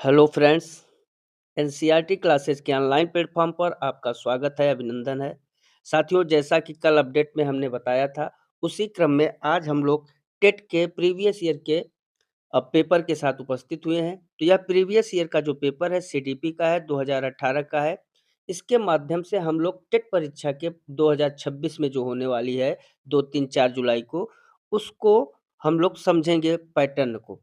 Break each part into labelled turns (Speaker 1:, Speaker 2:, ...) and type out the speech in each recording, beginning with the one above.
Speaker 1: Hello friends, NCERT classes के online platform पर आपका स्वागत है, अभिनंदन है। साथियों, जैसा कि कल अपडेट में हमने बताया था, उसी क्रम में आज हम लोग टेट के प्रीवियस ईयर के पेपर के साथ उपस्थित हुए हैं। तो यह प्रीवियस ईयर का जो पेपर है सीडीपी का है, 2018 का है। इसके माध्यम से हम लोग टेट परीक्षा के 2026 में जो होने वाली है 2, 3, 4 जुलाई को, उसको हम लोग समझेंगे पैटर्न को।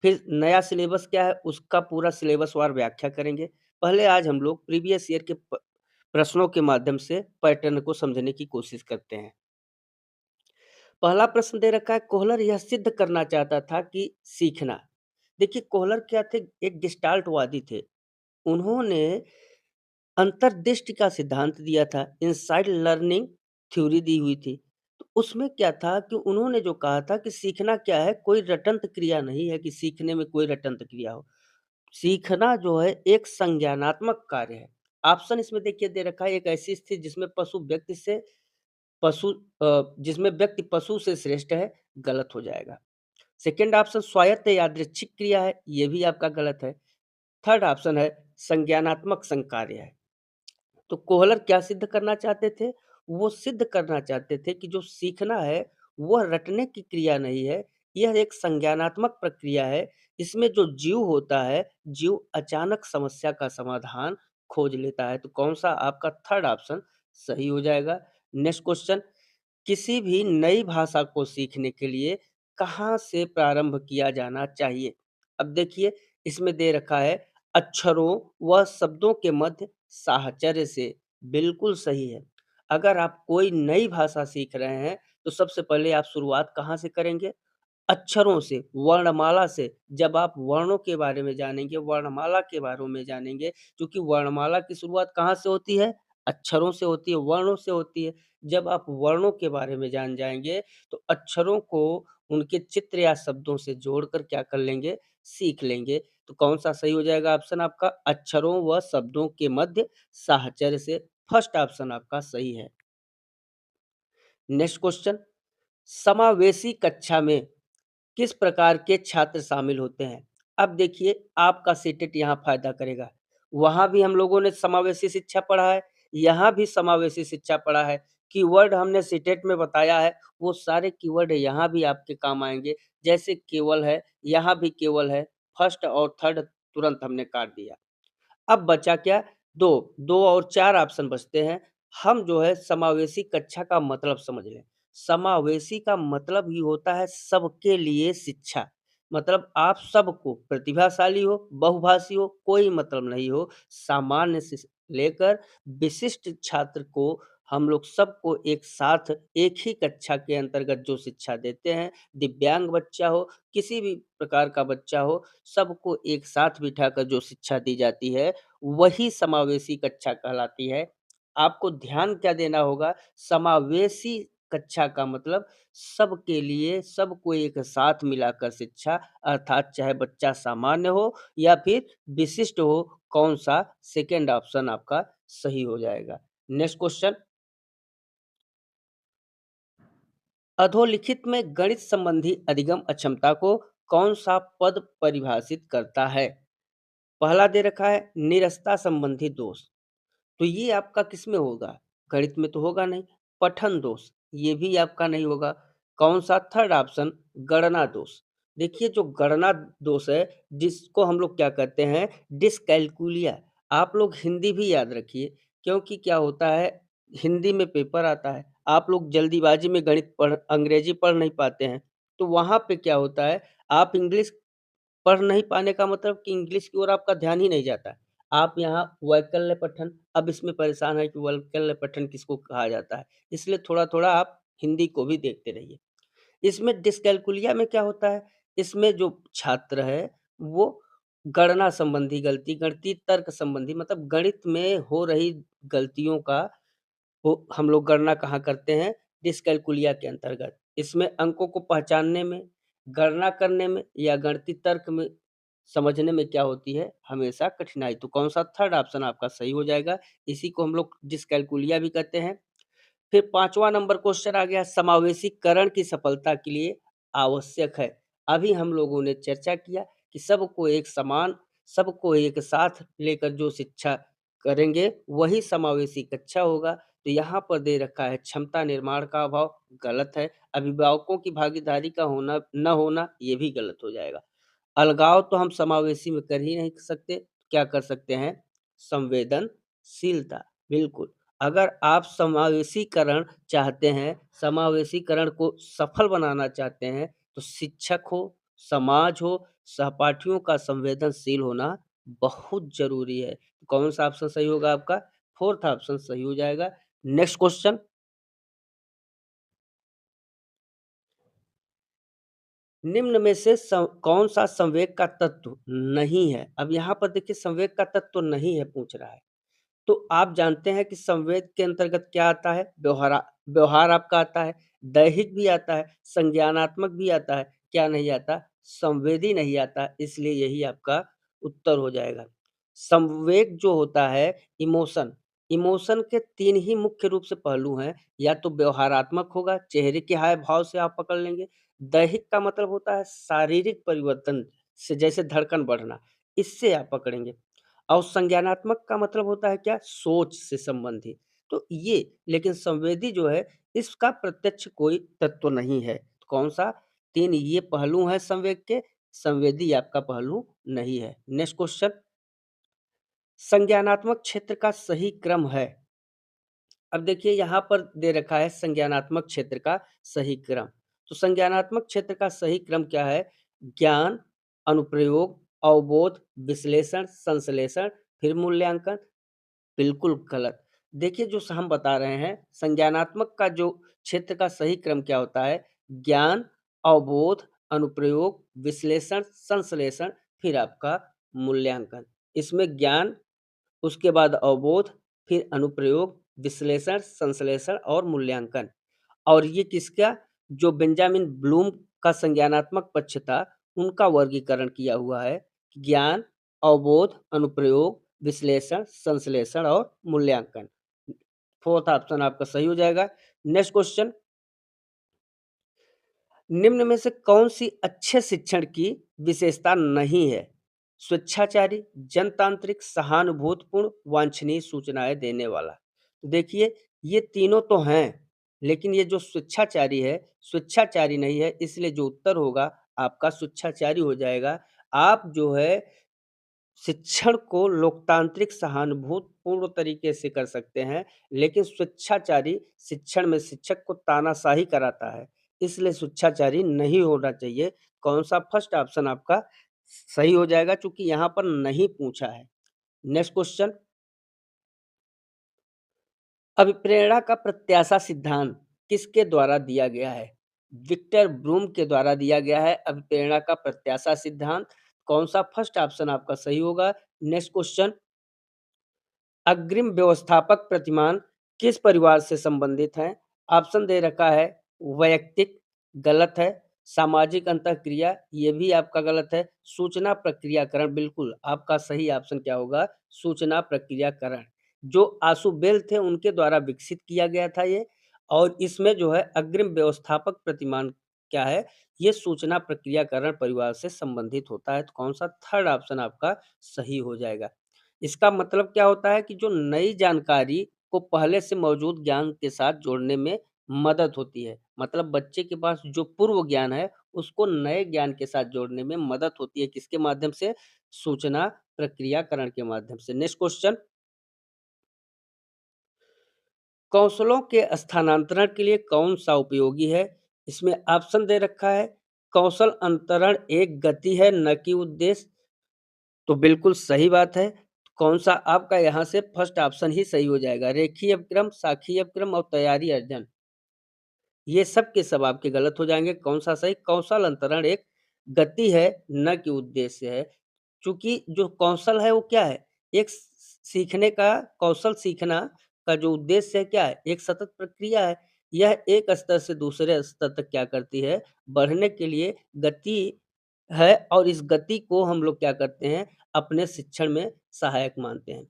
Speaker 1: फिर नया सिलेबस क्या है, उसका पूरा सिलेबसवार व्याख्या करेंगे। पहले आज हम लोग प्रीवियस ईयर के प्रश्नों के माध्यम से पैटर्न को समझने की कोशिश करते हैं। पहला प्रश्न दे रखा है, कोहलर यह सिद्ध करना चाहता था कि सीखना। देखिए, कोहलर क्या थे? एक गेस्टाल्टवादी थे। उन्होंने अंतर्दृष्टि का सिद्धांत दिया था, इनसाइड लर्निंग थ्योरी दी हुई थी। तो उसमें क्या था कि उन्होंने जो कहा था कि सीखना क्या है, कोई रटंत क्रिया नहीं है कि सीखने में कोई रटंत क्रिया हो। सीखना जो है एक संज्ञानात्मक कार्य है। ऑप्शन इसमें देखिए दे रखा है, एक ऐसी स्थिति जिसमें जिसमें व्यक्ति पशु से श्रेष्ठ है, गलत हो जाएगा। सेकंड ऑप्शन स्वायत्त यादृच्छिक क्रिया है, ये भी आपका गलत है। थर्ड ऑप्शन है संज्ञानात्मक संकार्य है। तो कोहलर क्या सिद्ध करना चाहते थे? वो सिद्ध करना चाहते थे कि जो सीखना है, वह रटने की क्रिया नहीं है, यह एक संज्ञानात्मक प्रक्रिया है। इसमें जो जीव होता है, जीव अचानक समस्या का समाधान खोज लेता है। तो कौन-सा आपका थर्ड ऑप्शन सही हो जाएगा। नेक्स्ट क्वेश्चन, किसी भी नई भाषा को सीखने के लिए कहाँ से प्रारंभ किया जाना चाहिए? अब देखिए, इसमें दे रखा है अक्षरों व शब्दों के मध्य साहचर्य से, बिल्कुल सही है। अगर आप कोई नई भाषा सीख रहे हैं, तो सबसे पहले आप शुरुआत कहाँ से करेंगे? अक्षरों से, वर्णमाला से। जब आप वर्णों के बारे में जानेंगे, वर्णमाला के बारे में जानेंगे, क्योंकि वर्णमाला की शुरुआत कहाँ से होती है? अक्षरों से होती है, वर्णों से होती है। जब आप वर्णों के बारे में जान जाएँगे, तो अक्षरों को उनके चित्र या शब्दों से जोड़कर क्या कर लेंगे? सीख लेंगे। तो कौन-सा सही हो जाएगा ऑप्शन आपका? अक्षरों व शब्दों के मध्य साहचर्य से। फर्स्ट ऑप्शन आपका सही है। नेक्स्ट क्वेश्चन, समावेशी कक्षा में किस प्रकार के छात्र शामिल होते हैं? अब देखिए, आपका सीटेट यहाँ फ़ायदा करेगा। वहाँ भी हम लोगों ने समावेशी शिक्षा पढ़ा है, यहाँ भी समावेशी शिक्षा पढ़ा है। कीवर्ड हमने सीटेट में बताया है, वो सारे कीवर्ड यहाँ भी आपके काम आएँगे। जैसे केवल है, यहाँ भी केवल है, फर्स्ट और थर्ड तुरंत हमने काट दिया। अब बचा क्या? 2, 2 और 4 ऑप्शन बचते हैं। हम जो है समावेशी कक्षा का मतलब समझ लें। समावेशी का मतलब ही होता है सबके लिए शिक्षा। मतलब आप सबको, प्रतिभाशाली हो, बहुभाषी हो, कोई मतलब नहीं हो, सामान्य से लेकर विशिष्ट छात्र को हम लोग सबको एक साथ एक ही कक्षा के अंतर्गत जो शिक्षा देते हैं, दिव्यांग बच्चा हो, किसी भी प्रकार का बच्चा हो, सबको एक साथ बिठाकर जो शिक्षा दी जाती है, वही समावेशी कक्षा कहलाती है। आपको ध्यान क्या देना होगा, समावेशी कक्षा का मतलब सबके लिए, सबको एक साथ मिलाकर शिक्षा, अर्थात चाहे बच्चा सामान्य हो या फिर विशिष्ट हो, कौन-सा सेकंड ऑप्शन आपका सही हो जाएगा। नेक्स्ट क्वेश्चन, अधोलिखित में गणित संबंधी अधिगम अक्षमता को कौन-सा पद परिभाषित करता है? पहला दे रखा है निरस्ता संबंधी दोष। तो ये आपका किसमें होगा? गणित में तो होगा नहीं। पठन दोष, ये भी आपका नहीं होगा। कौन-सा? थर्ड ऑप्शन गणना दोष। देखिए, जो गणना दोष है, जिसको हम लोग क्या कहते हैं डिसकैल्कुलिया। आप लोग हिंदी भी याद रखिए, क्योंकि क्या होता है, हिंदी में पेपर आता है, आप लोग जल्दीबाजी में गणित पढ़ अंग्रेजी पढ़ नहीं पाते हैं, तो वहाँ पे क्या होता है, आप इंग्लिश पढ़ नहीं पाने का मतलब कि इंग्लिश की ओर आपका ध्यान ही नहीं जाता। आप यहाँ वैकल्य पठन, अब इसमें परेशान हैं कि वैकल्य पठन किसको कहा जाता है, इसलिए थोड़ा-थोड़ा आप हिंदी को भी देखते रहिए। इसमें डिस्कैल्कुलिया में क्या होता है, इसमें जो छात्र है, वो गणना संबंधी गलती, गणितीय तर्क संबंधी, मतलब गणित में हो रही गलतियों का वो हम लोग गणना कहाँ करते हैं, डिस्कैल्कुलिया के अंतर्गत। इसमें अंकों को पहचानने में, गणना करने में या गणितीय तर्क में समझने में क्या होती है, हमेशा कठिनाई। तो कौन-सा? थर्ड ऑप्शन आपका सही हो जाएगा। इसी को हम लोग डिस्कैल्कुलिया भी कहते हैं। फिर 5वाँ नंबर क्वेश्चन आ गया, समावेशीकरण की सफलता के लिए आवश्यक है। अभी हम लोगों ने चर्चा किया कि सबको एक समान सबको एक साथ लेकर जो शिक्षा करेंगे, वही समावेशी कक्षा होगा। तो यहाँ पर दे रखा है क्षमता निर्माण का अभाव, गलत है। अभिभावकों की भागीदारी का होना न होना, ये भी गलत हो जाएगा। अलगाव तो हम समावेशी में कर ही नहीं सकते, क्या कर सकते हैं? संवेदनशीलता, बिल्कुल। अगर आप समावेशीकरण चाहते हैं, समावेशीकरण को सफल बनाना चाहते हैं, तो शिक्षक हो, समाज हो, सहपाठियों का संवेदनशील होना बहुत ज़रूरी है। कौन-सा ऑप्शन सही होगा आपका? 4th ऑप्शन सही हो जाएगा। नेक्स्ट क्वेश्चन, निम्न में से कौन-सा संवेग का तत्व नहीं है? अब यहाँ पर देखिए संवेग का तत्व नहीं है पूछ रहा है। तो आप जानते हैं कि संवेद के अंतर्गत क्या आता है? व्यवहार आपका आता है, दैहिक भी आता है, संज्ञानात्मक भी आता है, क्या नहीं आता? संवेदी नहीं आता, इसलिए यही आपका उत्तर हो जाएगा। संवेग जो होता है, इमोशन, इमोशन के 3 ही मुख्य रूप से पहलू हैं, या तो व्यवहारात्मक होगा, चेहरे के हाव-भाव से आप पकड़ लेंगे, दैहिक का मतलब होता है शारीरिक परिवर्तन से, जैसे धड़कन बढ़ना, इससे आप पकड़ेंगे। और संज्ञानात्मक का मतलब होता है क्या? सोच से संबंधित। तो ये, लेकिन संवेदी जो है, इसका प्रत्यक्ष कोई तत्व नहीं है। कौन-सा? 3 ये पहलू हैं संवेग के, संवेदी आपका पहलू नहीं है। नेक्स्ट क्वेश्चन, संज्ञानात्मक क्षेत्र का सही क्रम है। अब देखिए यहाँ पर दे रखा है संज्ञानात्मक क्षेत्र का सही क्रम। तो संज्ञानात्मक क्षेत्र का सही क्रम क्या है? ज्ञान, अनुप्रयोग, अवबोध, विश्लेषण, संश्लेषण, फिर मूल्यांकन। बिल्कुल गलत। देखिए जो हम बता रहे हैं, संज्ञानात्मक का जो क्षेत्र का सही क्रम क्या होता है? ज्ञान, अवबोध, अनुप्रयोग, विश्लेषण, संश्लेषण, फिर आपका मूल्यांकन। इसमें ज्ञान, उसके बाद अवबोध, फिर अनुप्रयोग, विश्लेषण, संश्लेषण और मूल्यांकन। और ये किसका? जो बेंजामिन ब्लूम का संज्ञानात्मक पक्ष था, उनका वर्गीकरण किया हुआ है। ज्ञान, अवबोध, अनुप्रयोग, विश्लेषण, संश्लेषण और मूल्यांकन। 4th ऑप्शन आपका सही हो जाएगा। नेक्स्ट क्वेश्चन, निम्न में से कौन-सी अच्छे शिक्षण की विशेषता नहीं है? स्वेच्छाचारी, जनतांत्रिक, सहानुभूतिपूर्ण, वांछनीय सूचनाएँ देने वाला। देखिए, ये तीनों तो हैं, लेकिन ये जो स्वेच्छाचारी है, स्वेच्छाचारी नहीं है, इसलिए जो उत्तर होगा आपका स्वेच्छाचारी हो जाएगा। आप जो है शिक्षण को लोकतांत्रिक सहानुभूतिपूर्ण तरीके से कर सकते हैं, लेकिन स्वेच्छाचारी शिक्षण में शिक्षक को तानाशाही कराता है, इसलिए स्वेच्छाचारी नहीं होना चाहिए। कौन-सा? फर्स्ट ऑप्शन आपका सही हो जाएगा, चूँकि यहाँ पर नहीं पूछा है। नेक्स्ट क्वेश्चन, अभिप्रेरणा का प्रत्याशा सिद्धांत किसके द्वारा दिया गया है? विक्टर ब्रूम के द्वारा दिया गया है अभिप्रेरणा का प्रत्याशा सिद्धांत। कौन-सा? फर्स्ट ऑप्शन आपका सही होगा। नेक्स्ट क्वेश्चन, अग्रिम व्यवस्थापक प्रतिमान किस परिवार से संबंधित हैं? ऑप्शन दे रखा है वैयक्तिक, गलत है। सामाजिक अंतःक्रिया, ये भी आपका गलत है। सूचना प्रक्रियाकरण, बिल्कुल आपका सही ऑप्शन क्या होगा? सूचना प्रक्रियाकरण। जो आशुबेल थे उनके द्वारा विकसित किया गया था ये, और इसमें जो है अग्रिम व्यवस्थापक प्रतिमान क्या है? ये सूचना प्रक्रियाकरण परिवार से संबंधित होता है। तो कौन-सा? थर्ड ऑप्शन आपका सही हो जाएगा। इसका मतलब क्या होता है कि जो नई जानकारी को पहले से मौजूद ज्ञान के साथ जोड़ने में मदद होती है। मतलब बच्चे के पास जो पूर्व ज्ञान है, उसको नए ज्ञान के साथ जोड़ने में मदद होती है। किसके माध्यम से? सूचना प्रक्रियाकरण के माध्यम से। नेक्स्ट क्वेश्चन, कौशलों के स्थानांतरण के लिए कौन-सा उपयोगी है? इसमें ऑप्शन दे रखा है, कौशल अंतरण एक गति है न कि उद्देश्य। तो बिल्कुल सही बात है। कौन-सा? आपका यहाँ से फर्स्ट ऑप्शन ही सही हो जाएगा। रेखीय अपक्रम, शाखीय अपक्रम और तैयारी अर्जन, ये सब के सब आपके गलत हो जाएँगे। कौन-सा सही? कौशल अंतरण एक गति है, न कि उद्देश्य है। चूँकि जो कौशल है वो क्या है? एक सीखने का, कौशल सीखना का जो उद्देश्य है क्या है? एक सतत प्रक्रिया है। यह एक स्तर से दूसरे स्तर तक क्या करती है? बढ़ने के लिए गति है, और इस गति को हम लोग क्या करते हैं? अपने शिक्षण में सहायक मानते हैं।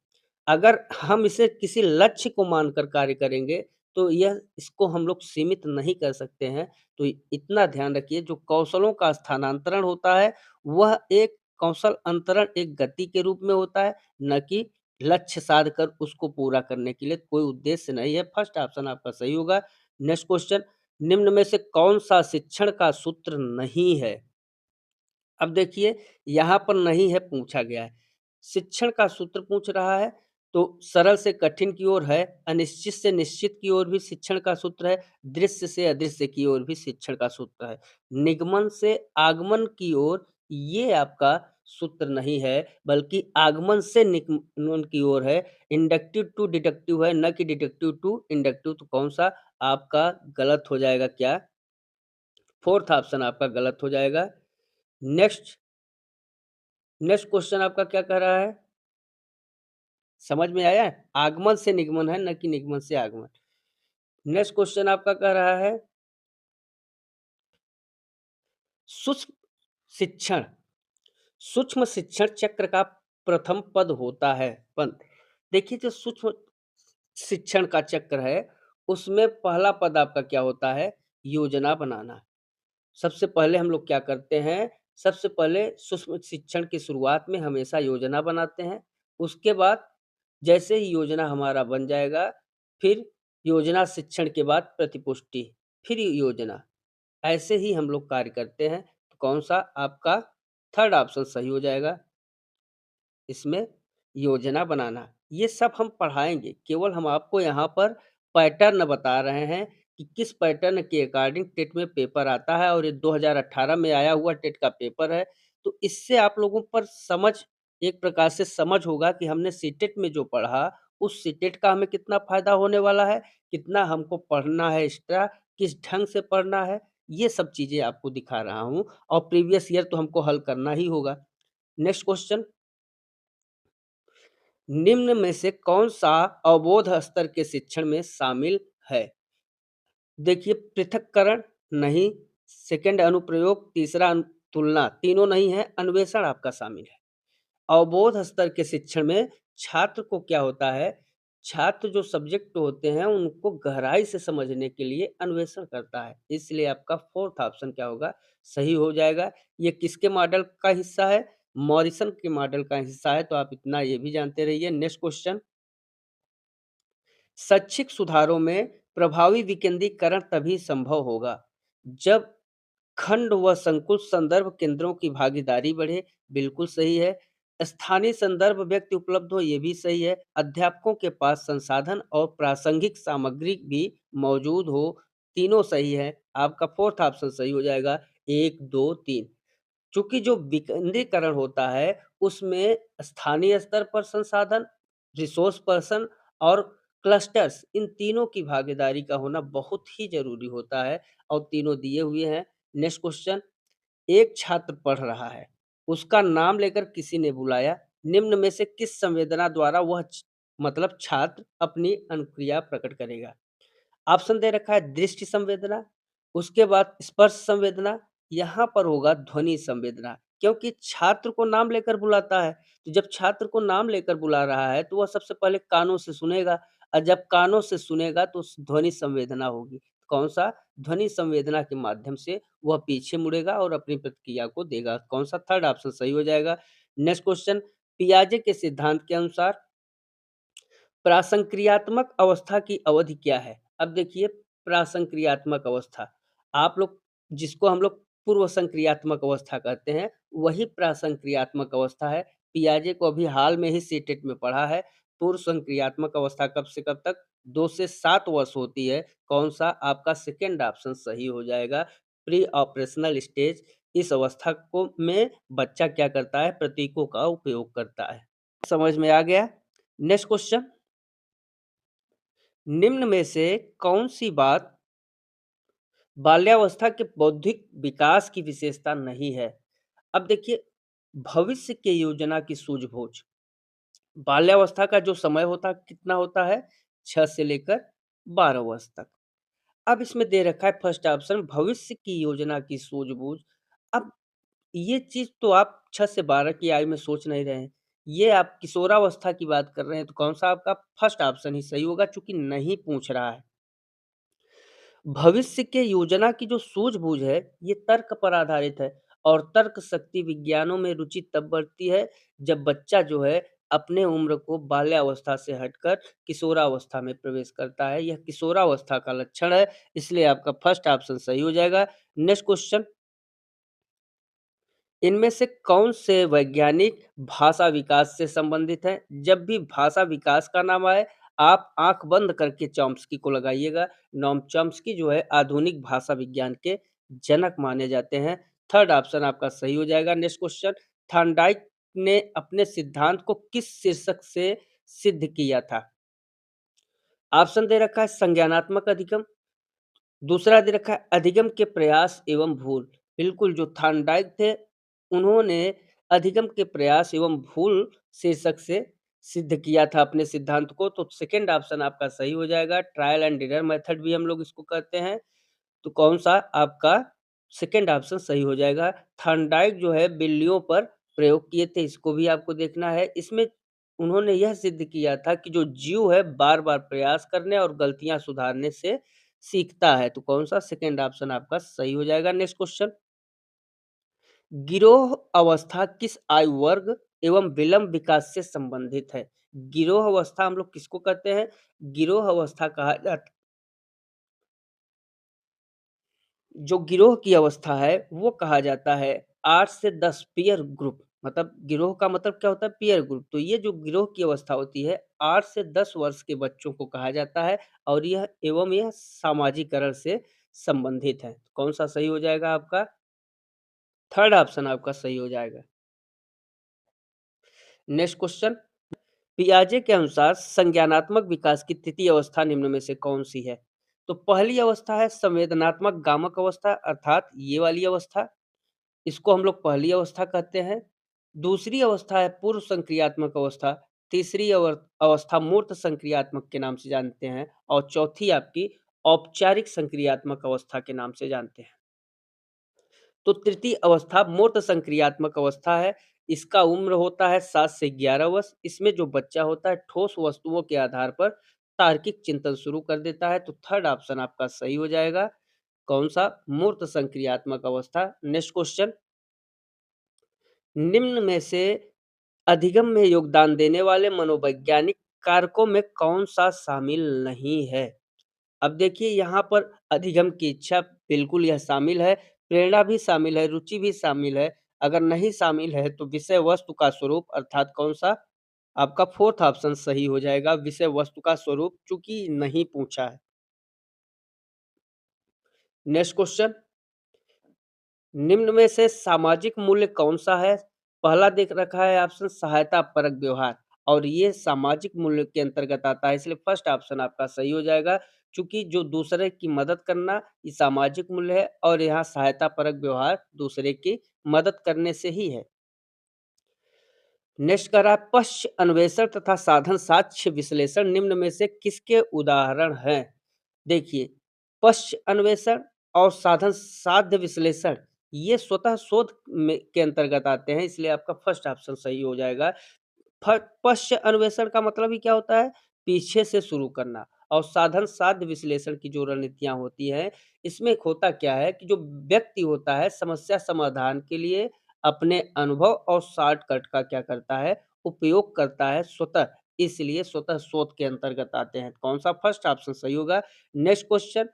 Speaker 1: अगर हम इसे किसी लक्ष्य को मानकर कार्य करेंगे, तो यह इसको हम लोग सीमित नहीं कर सकते हैं। तो इतना ध्यान रखिए, जो कौशलों का स्थानांतरण होता है, वह एक कौशल अंतरण एक गति के रूप में होता है, न कि लक्ष्य साध कर उसको पूरा करने के लिए कोई उद्देश्य नहीं है। फर्स्ट ऑप्शन आपका सही होगा। नेक्स्ट क्वेश्चन, निम्न में से कौन-सा शिक्षण का सूत्र नहीं है? अब देखिए, यहाँ पर नहीं है पूछा गया है। शिक्षण का सूत्र पूछ रहा है, तो सरल से कठिन की ओर है, अनिश्चित से निश्चित की ओर भी शिक्षण का सूत्र है, दृश्य से अदृश्य की ओर भी शिक्षण का सूत्र है। निगमन से आगमन की ओर ये आपका सूत्र नहीं है, बल्कि आगमन से निगमन की ओर है। इंडक्टिव टू डिडक्टिव है, न कि डिडक्टिव टू इंडक्टिव। तो कौन-सा आपका गलत हो जाएगा क्या? फोर्थ ऑप्शन आपका गलत हो जाएगा। नेक्स्ट नेक्स्ट क्वेश्चन आपका क्या कह रहा है? समझ में आया? आगमन से निगमन है, न कि निगमन से आगमन। नेक्स्ट क्वेश्चन आपका कह रहा है सूक्ष्म शिक्षण। सूक्ष्म शिक्षण चक्र का प्रथम पद होता है पद। देखिए, जो सूक्ष्म शिक्षण का चक्र है, उसमें पहला पद आपका क्या होता है? योजना बनाना। सबसे पहले हम लोग क्या करते हैं? सबसे पहले सूक्ष्म शिक्षण की शुरुआत में हमेशा योजना बनाते हैं। उसके बाद जैसे ही योजना हमारा बन जाएगा, फिर योजना शिक्षण के बाद प्रतिपुष्टि, फिर योजना। ऐसे ही हम लोग कार्य करते हैं। तो कौन-सा आपका थर्ड ऑप्शन सही हो जाएगा। इसमें योजना बनाना, ये सब हम पढ़ाएँगे। केवल हम आपको यहाँ पर पैटर्न बता रहे हैं कि किस पैटर्न के अकॉर्डिंग टेट में पेपर आता है, और ये 2018 में आया हुआ टेट का पेपर है। तो इससे आप लोगों पर समझ, एक प्रकार से समझ होगा कि हमने सीटेट में जो पढ़ा, उस सीटेट का हमें कितना फ़ायदा होने वाला है, कितना हमको पढ़ना है एक्स्ट्रा, किस ढंग से पढ़ना है, ये सब चीज़ें आपको दिखा रहा हूँ। और प्रीवियस ईयर तो हमको हल करना ही होगा। नेक्स्ट क्वेश्चन, निम्न में से कौन-सा अवबोध स्तर के शिक्षण में शामिल है? देखिए, पृथक्करण नहीं, सेकंड अनुप्रयोग, तीसरा तुलना, तीनों नहीं है, अन्वेषण आपका शामिल है। अवबोध स्तर के शिक्षण में छात्र को क्या होता है, छात्र जो सब्जेक्ट होते हैं उनको गहराई से समझने के लिए अन्वेषण करता है। इसलिए आपका फोर्थ ऑप्शन क्या होगा? सही हो जाएगा। ये किसके मॉडल का हिस्सा है? मॉरिसन के मॉडल का हिस्सा है, तो आप इतना ये भी जानते रहिए। नेक्स्ट क्वेश्चन, शैक्षिक सुधारों में प्रभावी विकेंद्रीकरण तभी संभव होगा जब खंड व संकुल संदर्भ केंद्रों की भागीदारी बढ़े। बिल्कुल सही है। स्थानीय संदर्भ व्यक्ति उपलब्ध हो, ये भी सही है। अध्यापकों के पास संसाधन और प्रासंगिक सामग्री भी मौजूद हो, तीनों सही है। आपका फोर्थ ऑप्शन सही हो जाएगा। 1, 2, 3। चूँकि जो विकेंद्रीकरण होता है, उसमें स्थानीय स्तर पर संसाधन, रिसोर्स पर्सन और क्लस्टर्स, इन तीनों की भागीदारी का होना बहुत ही ज़रूरी होता है, और तीनों दिए हुए हैं। नेक्स्ट क्वेश्चन, एक छात्र पढ़ रहा है, उसका नाम लेकर किसी ने बुलाया, निम्न में से किस संवेदना द्वारा वह मतलब छात्र अपनी अनुक्रिया प्रकट करेगा? ऑप्शन दे रखा है दृष्टि संवेदना, उसके बाद स्पर्श संवेदना, यहाँ पर होगा ध्वनि संवेदना, क्योंकि छात्र को नाम लेकर बुलाता है। तो जब छात्र को नाम लेकर बुला रहा है, तो वह सबसे पहले कानों से सुनेगा, और जब कानों से सुनेगा तो ध्वनि संवेदना होगी। कौन-सा? ध्वनि संवेदना के माध्यम से वह पीछे मुड़ेगा और अपनी प्रतिक्रिया को देगा। कौन-सा? थर्ड ऑप्शन सही हो जाएगा। नेक्स्ट क्वेश्चन, पियाजे के सिद्धांत के अनुसार प्रासंक्रियात्मक अवस्था की अवधि क्या है? अब देखिए, प्रासंक्रियात्मक अवस्था, आप लोग जिसको हम लोग पूर्व संक्रियात्मक अवस्था कहते हैं, वही प्रासंक्रियात्मक अवस्था है। पियाजे को अभी हाल में ही सीटेट में पढ़ा है। पूर्व संक्रियात्मक अवस्था कब से कब तक? 2 से 7 वर्ष होती है। कौन-सा? आपका सेकंड ऑप्शन सही हो जाएगा। प्री ऑपरेशनल स्टेज, इस अवस्था को में बच्चा क्या करता है? प्रतीकों का उपयोग करता है। समझ में आ गया? नेक्स्ट क्वेश्चन, निम्न में से कौन-सी बात बाल्यावस्था के बौद्धिक विकास की विशेषता नहीं है? अब देखिए, भविष्य की योजना की सूझबूझ, बाल्यावस्था का जो समय होता कितना होता है? 6 से लेकर 12 वर्ष तक। अब इसमें दे रखा है फर्स्ट ऑप्शन भविष्य की योजना की सूझबूझ। अब ये चीज़ तो आप 6 से 12 की आयु में सोच नहीं रहे हैं। ये आप किशोरावस्था की बात कर रहे हैं, तो कौन-सा आपका फर्स्ट ऑप्शन ही सही होगा, चूँकि नहीं पूछ रहा है। भविष्य के योजना की जो सूझबूझ है, ये तर्क पर आधारित है। और तर्क शक्ति विज्ञानों में रुचि तब बढ़ती है जब बच्चा जो है अपने उम्र को बाल्यावस्था से हटकर किशोरावस्था में प्रवेश करता है। यह किशोरावस्था का लक्षण है, इसलिए आपका फर्स्ट ऑप्शन सही हो जाएगा। नेक्स्ट क्वेश्चन, इनमें से कौन से वैज्ञानिक भाषा विकास से संबंधित हैं? जब भी भाषा विकास का नाम आए, आप आँख बंद करके चॉम्स्की को लगाइएगा। नोम चॉम्स्की जो है आधुनिक भाषा विज्ञान के जनक माने जाते हैं। थर्ड ऑप्शन आपका सही हो जाएगा। नेक्स्ट क्वेश्चन, थॉर्नडाइक ने अपने सिद्धांत को किस शीर्षक से सिद्ध किया था? ऑप्शन दे रखा है संज्ञानात्मक अधिगम, दूसरा दे रखा है अधिगम के प्रयास एवं भूल। बिल्कुल, जो थॉर्नडाइक थे, उन्होंने अधिगम के प्रयास एवं भूल शीर्षक से सिद्ध किया था अपने सिद्धांत को, तो सेकंड ऑप्शन आपका सही हो जाएगा। ट्रायल एंड एरर मेथड भी हम लोग इसको कहते हैं। तो कौन-सा आपका सेकंड ऑप्शन सही हो जाएगा। थॉर्नडाइक जो है बिल्लियों पर प्रयोग किए थे, इसको भी आपको देखना है। इसमें उन्होंने यह सिद्ध किया था कि जो जीव है बार-बार प्रयास करने और गलतियाँ सुधारने से सीखता है। तो कौन-सा सेकंड ऑप्शन आपका सही हो जाएगा। नेक्स्ट क्वेश्चन, गिरोह अवस्था किस आयु वर्ग एवं विलंब विकास से संबंधित है? गिरोह अवस्था हम लोग किसको कहते हैं? गिरोह अवस्था कहा जाता, जो गिरोह की अवस्था है वो कहा जाता है 8 से 10 पीयर ग्रुप, मतलब गिरोह का मतलब क्या होता है? Peer group. तो ये जो गिरोह की अवस्था होती है 8 से 10 वर्ष के बच्चों को कहा जाता है और यह सामाजिकरण से संबंधित है। कौन-सा सही हो जाएगा आपका? थर्ड ऑप्शन आपका सही हो जाएगा। नेक्स्ट क्वेश्चन, पियाजे के अनुसार संज्ञानात्मक विकास की तृतीय अवस्था निम्न में से कौन-सी है? तो पहली अवस्था है संवेदनात्मक गामक अवस्था, अर्थात ये वाली अवस्था, इसको हम लोग पहली अवस्था कहते हैं। दूसरी अवस्था है पूर्व संक्रियात्मक अवस्था, तीसरी अवस्था मूर्त संक्रियात्मक के नाम से जानते हैं और चौथी आपकी औपचारिक संक्रियात्मक अवस्था के नाम से जानते हैं। तो तृतीय अवस्था मूर्त संक्रियात्मक अवस्था है। इसका उम्र होता है 7 से 11 वर्ष। इसमें जो बच्चा होता है ठोस वस्तुओं के आधार पर तार्किक चिंतन शुरू कर देता है। तो थर्ड ऑप्शन आपका सही हो जाएगा। कौन-सा? मूर्त संक्रियात्मक अवस्था। नेक्स्ट क्वेश्चन, निम्न में से अधिगम में योगदान देने वाले मनोवैज्ञानिक कारकों में कौन-सा शामिल नहीं है? अब देखिए यहाँ पर अधिगम की इच्छा बिल्कुल यह शामिल है, प्रेरणा भी शामिल है, रुचि भी शामिल है। अगर नहीं शामिल है तो विषय वस्तु का स्वरूप, अर्थात कौन-सा? आपका फोर्थ ऑप्शन सही हो जाएगा, विषय वस्तु का स्वरूप, चूँकि नहीं पूछा है। नेक्स्ट क्वेश्चन, निम्न में से सामाजिक मूल्य कौन-सा है? पहला देख रखा है ऑप्शन सहायता परक व्यवहार और ये सामाजिक मूल्य के अंतर्गत आता है, इसलिए फर्स्ट ऑप्शन आपका सही हो जाएगा। चूँकि जो दूसरे की मदद करना ये सामाजिक मूल्य है और यहाँ सहायता परक व्यवहार दूसरे की मदद करने से ही है। नेक्स्ट कह रहा है पश्च अन्वेषण तथा साधन साक्ष्य विश्लेषण निम्न में से किसके उदाहरण हैं? देखिए, पश्च अन्वेषण और साधन साध्य विश्लेषण ये स्वतः शोध में के अंतर्गत आते हैं, इसलिए आपका फर्स्ट ऑप्शन सही हो जाएगा। पश्च अन्वेषण का मतलब ही क्या होता है? पीछे से शुरू करना और साधन साध्य विश्लेषण की जो रणनीतियाँ होती हैं, इसमें होता क्या है कि जो व्यक्ति होता है समस्या समाधान के लिए अपने अनुभव और शॉर्टकट का क्या करता है? उपयोग करता है स्वतः, इसलिए स्वतः शोध के अंतर्गत आते हैं। कौन-सा? फर्स्ट ऑप्शन सही होगा। नेक्स्ट क्वेश्चन,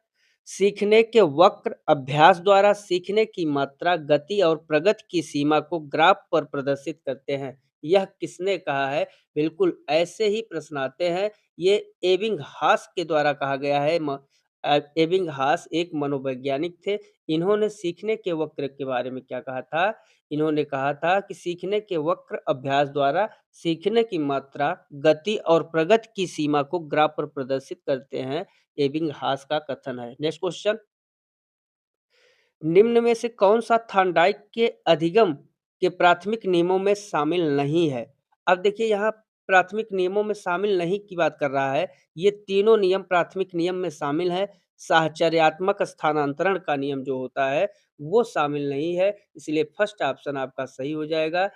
Speaker 1: सीखने के वक्र अभ्यास द्वारा सीखने की मात्रा, गति और प्रगति की सीमा को ग्राफ पर प्रदर्शित करते हैं। यह किसने कहा है? बिल्कुल ऐसे ही प्रश्न आते हैं। ये एबिंगहास के द्वारा कहा गया है। एबिंगहास एक मनोवैज्ञानिक थे। इन्होंने सीखने के वक्र के बारे में क्या कहा था? इन्होंने कहा था कि सीखने के वक्र अभ्यास द्वारा सीखने की मात्रा, गति और प्रगति की सीमा को ग्राफ पर प्रदर्शित करते हैं। एबिंगहास का कथन है। नेक्स्ट क्वेश्चन, निम्न में से कौन-सा थॉर्नडाइक के अधिगम के प्राथमिक नियमों में शामिल नहीं है? अब देखिए यहाँ प्राथमिक नियमों में शामिल नहीं की बात कर रहा है। ये तीनों नियम प्राथमिक नियम में शामिल हैं। साहचर्यात्मक स्थानांतरण का नियम जो होता है, वो शामिल नहीं है, इसलिए फर्स्ट ऑप्शन आपका सही हो जाएगा।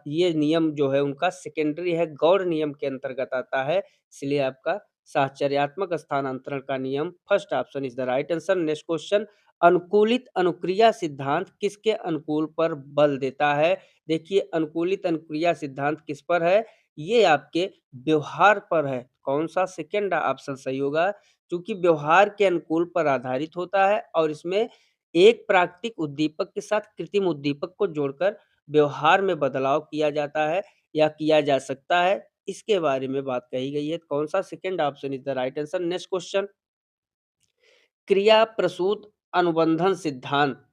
Speaker 1: ये नियम जो है उनका सेकेंडरी है, गौड़ नियम के अंतर्गत आता है, इसलिए आपका साहचर्यात्मक स्थानांतरण का नियम first option is the right answer. Next question, अनुकूलित अनुक्रिया सिद्धांत किसके अनुकूल पर बल देता है? देखिए अनुकूलित अनुक्रिया सिद्धांत किस पर है? ये आपके व्यवहार पर है। कौन-सा? सेकंड ऑप्शन सही होगा, चूँकि व्यवहार के अनुकूल पर आधारित होता है और इसमें एक प्राकृतिक उद्दीपक के साथ कृत्रिम उद्दीपक को जोड़कर व्यवहार में बदलाव किया जाता है या किया जा सकता है, इसके बारे में बात कही गई है। कौन-सा? Second option is the right answer. Next question, क्रिया प्रसूत अनुबंधन सिद्धांत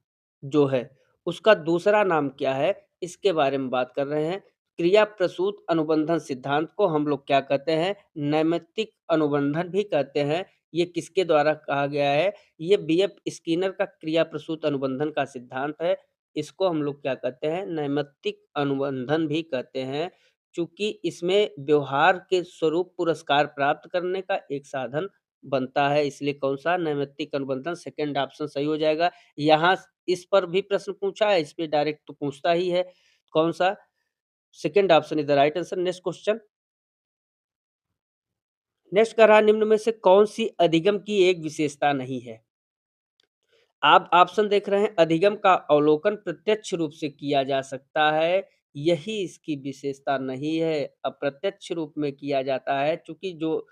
Speaker 1: जो है, उसका दूसरा नाम क्या है? इसके बारे में बात कर रहे हैं। क्रिया प्रसूत अनुबंधन सिद्धांत को हम लोग क्या कहते हैं? नैमित्तिक अनुबंधन भी कहते हैं। ये किसके द्वारा कहा गया है? ये बीएफ स्किनर का क्रिया प्रसूत अनुबंधन का सिद्धांत है। इसको हम लोग क्या कहते हैं? नैमित्तिक अनुबंधन भी कहते हैं, चूँकि इसमें व्यवहार के स्वरूप पुरस्कार प्राप्त करने का एक साधन बनता है, इसलिए कौन-सा? नैमित्तिक अनुबंधन, सेकंड ऑप्शन सही हो जाएगा। यहाँ इस पर भी प्रश्न पूछा है, इस पे डायरेक्ट तो पूछता ही है। कौन-सा? Second option is the right answer. Next question, next कह रहा है निम्न में से कौन-सी अधिगम की एक विशेषता नहीं है? आप ऑप्शन देख रहे हैं, अधिगम का अवलोकन प्रत्यक्ष रूप से किया जा सकता है, यही इसकी विशेषता नहीं है, अप्रत्यक्ष रूप में किया जाता है, चूँकि जो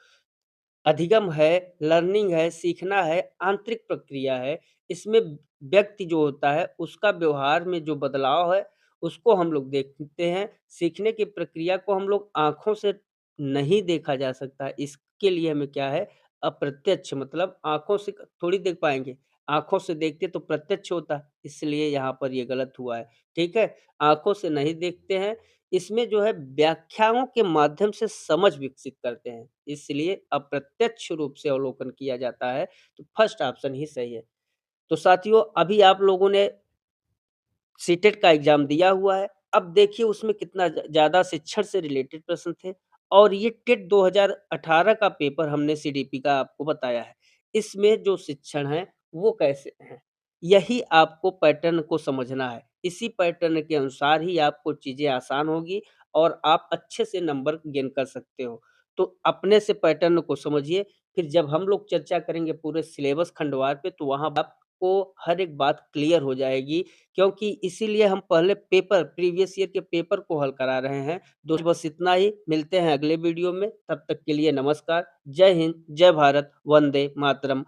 Speaker 1: अधिगम है, लर्निंग है, सीखना है, आंतरिक प्रक्रिया है। इसमें व्यक्ति जो होता है, उसका व्यवहार में जो बदलाव है, उसको हम लोग देखते हैं। सीखने की प्रक्रिया को हम लोग आँखों से नहीं देखा जा सकता। इसके लिए हमें क्या है? अप्रत्यक्ष, मतलब आँखों से थोड़ी देख पाएँगे। आँखों से देखते तो प्रत्यक्ष होता, इसलिए यहाँ पर ये गलत हुआ है। ठीक है? आँखों से नहीं देखते हैं, इसमें जो है व्याख्याओं के माध्यम से समझ विकसित करते हैं, इसलिए अप्रत्यक्ष रूप से अवलोकन किया जाता है, तो फर्स्ट ऑप्शन ही सही है। तो साथियों, अभी आप लोगों ने सीटेट का एग्ज़ाम दिया हुआ है, अब देखिए उसमें कितना ज़्यादा शिक्षण से रिलेटेड प्रश्न थे और ये टेट 2018 का पेपर हमने सीडीपी का आपको बताया है। इसमें जो शिक्षण है, वो कैसे हैं? यही आपको पैटर्न को समझना है। इसी पैटर्न के अनुसार ही आपको चीज़ें आसान होगी और आप अच्छे से नंबर गेन कर सकते हो। तो अपने से पैटर्न को समझिए, फिर जब हम लोग चर्चा करेंगे पूरे सिलेबस खंडवार पे, तो वहाँ आपको हर एक बात क्लियर हो जाएगी, क्योंकि इसीलिए हम पहले पेपर प्रीवियस ईयर के पेपर को हल करा रहे हैं। दोस्तों बस इतना ही, मिलते हैं अगले वीडियो में, तब तक के लिए नमस्कार। जय हिंद, जय भारत, वंदे मातरम।